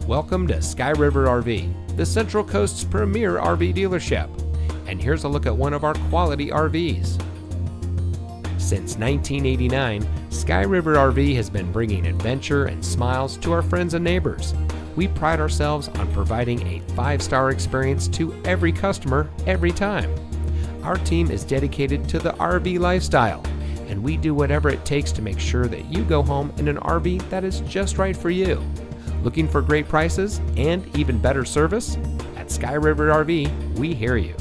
Welcome to Sky River RV, the Central Coast's premier RV dealership. And here's a look at one of our quality RVs. Since 1989, Sky River RV has been bringing adventure and smiles to our friends and neighbors. We pride ourselves on providing a 5-star experience to every customer, every time. Our team is dedicated to the RV lifestyle, and we do whatever it takes to make sure that you go home in an RV that is just right for you. Looking for great prices and even better service? At Sky River RV, we hear you.